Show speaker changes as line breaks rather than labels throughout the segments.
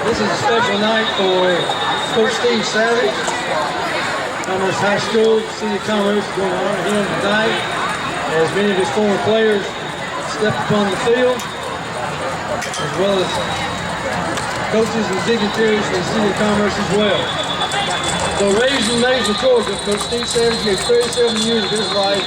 This is a special night for Coach Steve Savage. Commerce High School, City of Commerce is going to honor him tonight as many of his former players step upon the field, as well as coaches and dignitaries from the City of Commerce as well. So raised and raised in Georgia, Coach Steve Savage gave 37 years of his life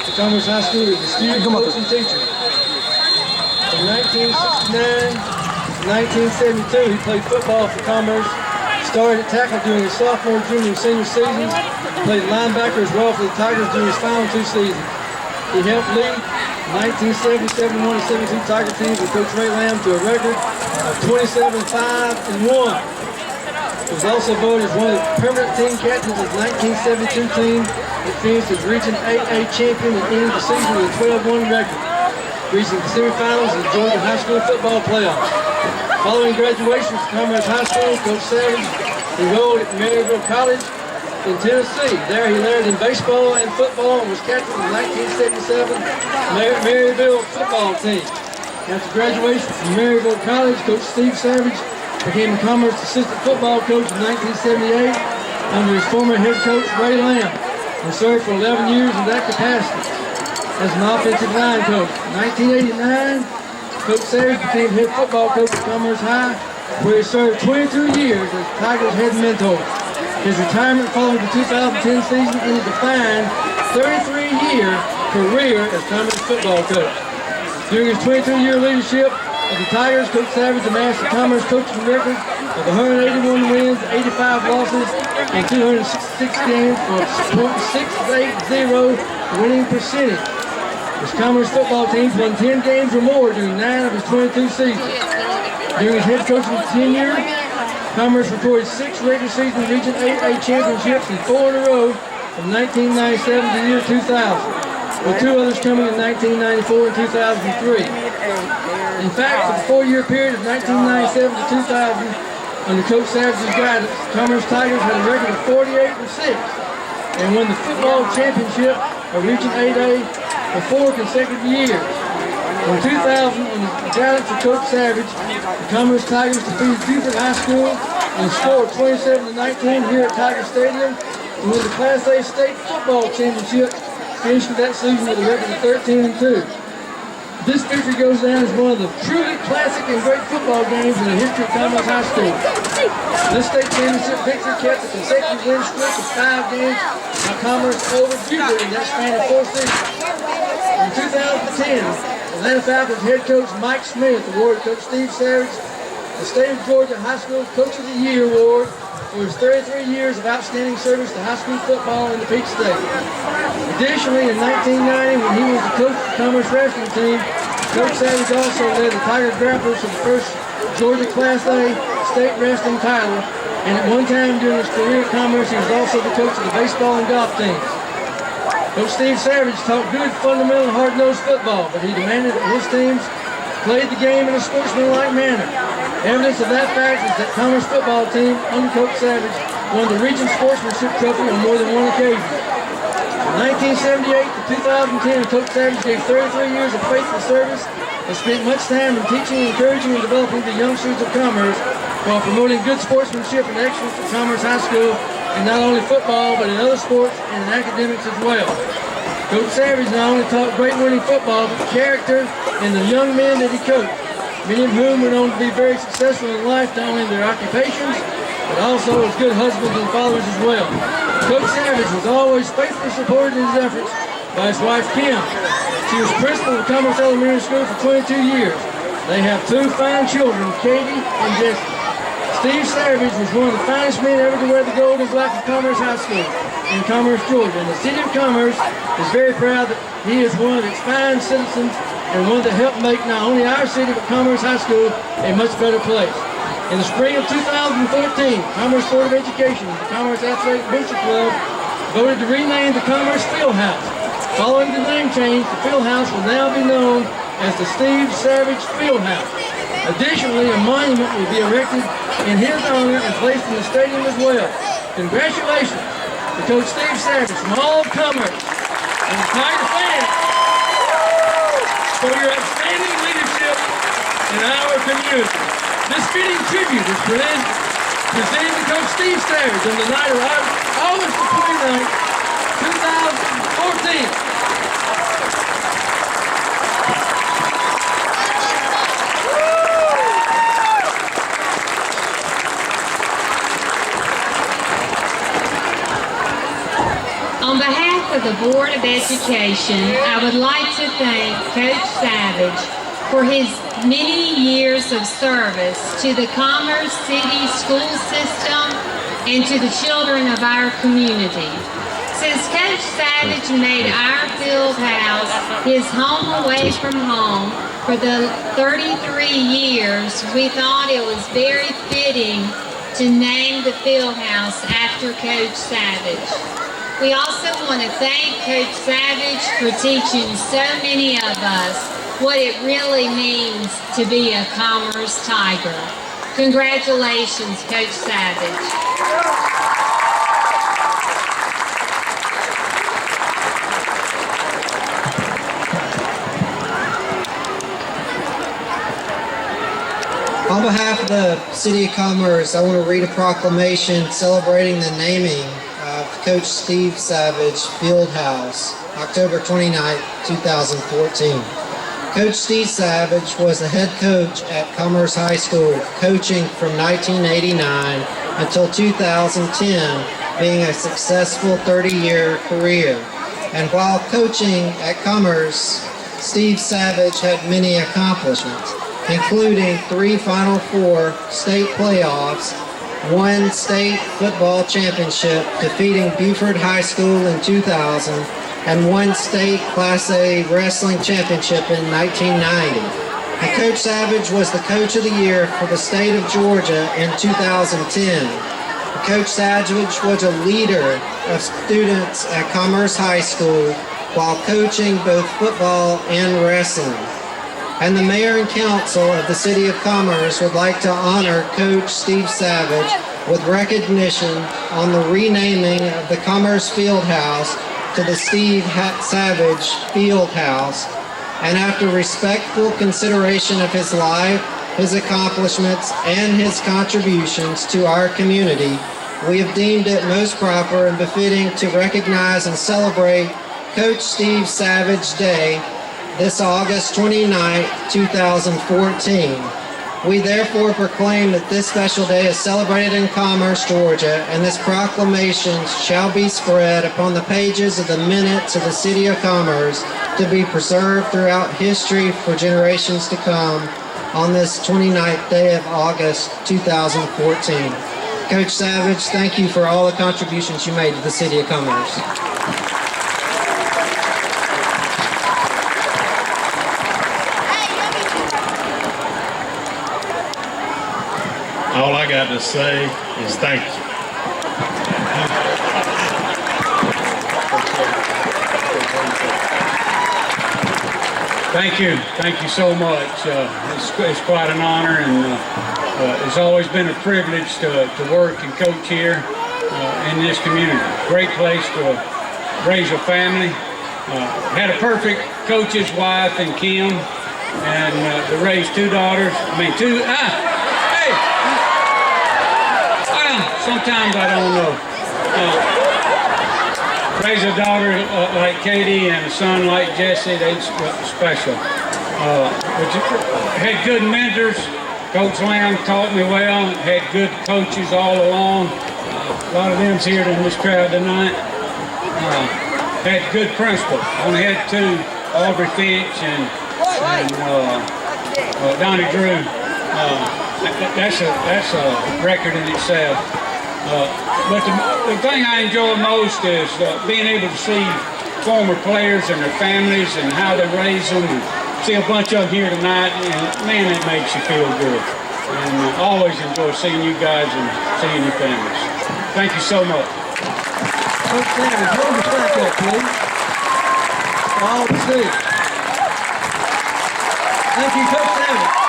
to Commerce High School as a student, coach, and teacher. From 1969 1972, he played football for Commerce, started at tackle during his sophomore, junior, and senior seasons, played linebacker as well for the Tigers during his final 2 seasons. He helped lead the 1970, 71, and 72 Tiger teams with Coach Ray Lamb to a record of 27-5-1. He was also voted as one of the permanent team captains of the 1972 team that finished as Region 8A champion and ended the season with a 12-1 record, reaching the semifinals of the Georgia High School football playoffs. Following graduation from Commerce High School, Coach Savage enrolled at Maryville College in Tennessee. There he learned in baseball and football and was captain of the 1977 Maryville football team. After graduation from Maryville College, Coach Steve Savage became a Commerce assistant football coach in 1978 under his former head coach Ray Lamb and served for 11 years in that capacity as an offensive line coach. In 1989, Coach Savage became head football coach at Commerce High, where he served 22 years as Tigers head mentor. His retirement following the 2010 season ended a fine 33-year career as Commerce football coach. During his 22-year leadership of the Tigers, Coach Savage amassed a Commerce coaching record of 181 wins, 85 losses, and 266 games for a .680 winning percentage. His Commerce football teams won 10 games or more during 9 of his 22 seasons. During his head coaching tenure, Commerce recorded 6 regular season Region 8A championships and 4 in a row from 1997 to the year 2000, with 2 others coming in 1994 and 2003. In fact, for the 4-year period of 1997 to 2000, under Coach Savage's guidance, Commerce Tigers had a record of 48-6 and won the football championship of Region 8A for 4 consecutive years. In 2000, under the guidance of Coach Savage, the Commerce Tigers defeated Buford High School and scored 27-19 here at Tiger Stadium to win the Class A state football championship, finishing that season with a record of 13-2. This victory goes down as one of the truly classic and great football games in the history of Commerce High School. This state championship victory kept a consecutive win streak of 5 games by Commerce over Buford in that span of 4 seasons. In 2010, Atlanta Falcons head coach Mike Smith awarded Coach Steve Savage the State of Georgia High School Coach of the Year award for his 33 years of outstanding service to high school football in the Peach State. Additionally, in 1990, when he was the coach of the Commerce wrestling team, Coach Savage also led the Tiger Grapplers to the first Georgia Class A state wrestling title, and at one time during his career at Commerce, he was also the coach of the baseball and golf teams. Coach Steve Savage taught good, fundamental, hard-nosed football, but he demanded that his teams played the game in a sportsmanlike manner. Evidence of that fact is that Commerce football team under Coach Savage won the Region Sportsmanship Trophy on more than one occasion. From 1978 to 2010, Coach Savage gave 33 years of faithful service and spent much time in teaching, encouraging, and developing the youngsters of Commerce while promoting good sportsmanship and excellence at Commerce High School in not only football, but in other sports and in academics as well. Coach Savage not only taught great winning football, but character in the young men that he coached, many of whom went on to be very successful in life, not only in their occupations, but also as good husbands and fathers as well. Coach Savage was always faithfully supported in his efforts by his wife, Kim. She was principal of Commerce Elementary School for 22 years. They have 2 fine children, Katie and Jesse. Steve Savage was one of the finest men ever to wear the gold and black of Commerce High School in Commerce, Georgia. And the City of Commerce is very proud that he is one of its fine citizens and one that helped make not only our city, but Commerce High School a much better place. In the spring of 2014, Commerce Board of Education and the Commerce Athletic Booster Club voted to rename the Commerce Fieldhouse. Following the name change, the Fieldhouse will now be known as the Steve Savage Fieldhouse. Additionally, a monument will be erected in his honor and placed in the stadium as well. Congratulations to Coach Steve Savage from all of Commerce and the Tiger fans for your outstanding leadership in our community. This fitting tribute is presented to Coach Steve Savage on the night of August 29th, 2014.
On behalf of the Board of Education, I would like to thank Coach Savage for his many years of service to the Commerce City school system and to the children of our community. Since Coach Savage made our Fieldhouse his home away from home for the 33 years, we thought it was very fitting to name the Fieldhouse after Coach Savage. We also want to thank Coach Savage for teaching so many of us what it really means to be a Commerce Tiger. Congratulations, Coach Savage.
On behalf of the City of Commerce, I want to read a proclamation celebrating the naming of Coach Steve Savage Fieldhouse, October 29, 2014. Coach Steve Savage was the head coach at Commerce High School, coaching from 1989 until 2010, being a successful 30-year career. And while coaching at Commerce, Steve Savage had many accomplishments, including 3 Final Four state playoffs, 1 state football championship, defeating Beaufort High School in 2000, and 1 state Class A wrestling championship in 1990. And Coach Savage was the Coach of the Year for the state of Georgia in 2010. Coach Savage was a leader of students at Commerce High School while coaching both football and wrestling. And the Mayor and Council of the City of Commerce would like to honor Coach Steve Savage with recognition on the renaming of the Commerce Fieldhouse to the Steve Savage Fieldhouse. And after respectful consideration of his life, his accomplishments, and his contributions to our community, we have deemed it most proper and befitting to recognize and celebrate Coach Steve Savage Day this August 29, 2014. We therefore proclaim that this special day is celebrated in Commerce, Georgia, and this proclamation shall be spread upon the pages of the minutes of the City of Commerce to be preserved throughout history for generations to come on this 29th day of August 2014. Coach Savage, thank you for all the contributions you made to the City of Commerce.
All I got to say is thank you.
Thank you so much. It's quite an honor, and it's always been a privilege to work and coach here in this community. Great place to raise a family. Had a perfect coach's wife in Kim, and to raise 2 daughters. Sometimes I don't know. Raise a daughter like Katie and a son like Jesse, they's special. Had good mentors. Coach Lamb taught me well. Had good coaches all along. A lot of them's here in this crowd tonight. Had good principals. Only had 2, Aubrey Finch and Donnie Drew. That's a record in itself. But the thing I enjoy most is being able to see former players and their families and how they raise them. And see a bunch of them here tonight, and man, it makes you feel good. And I always enjoy seeing you guys and seeing your families. Thank you so much.
Coach Savage, hold your back up, please. All to see. Thank you, Coach Savage.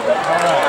All right.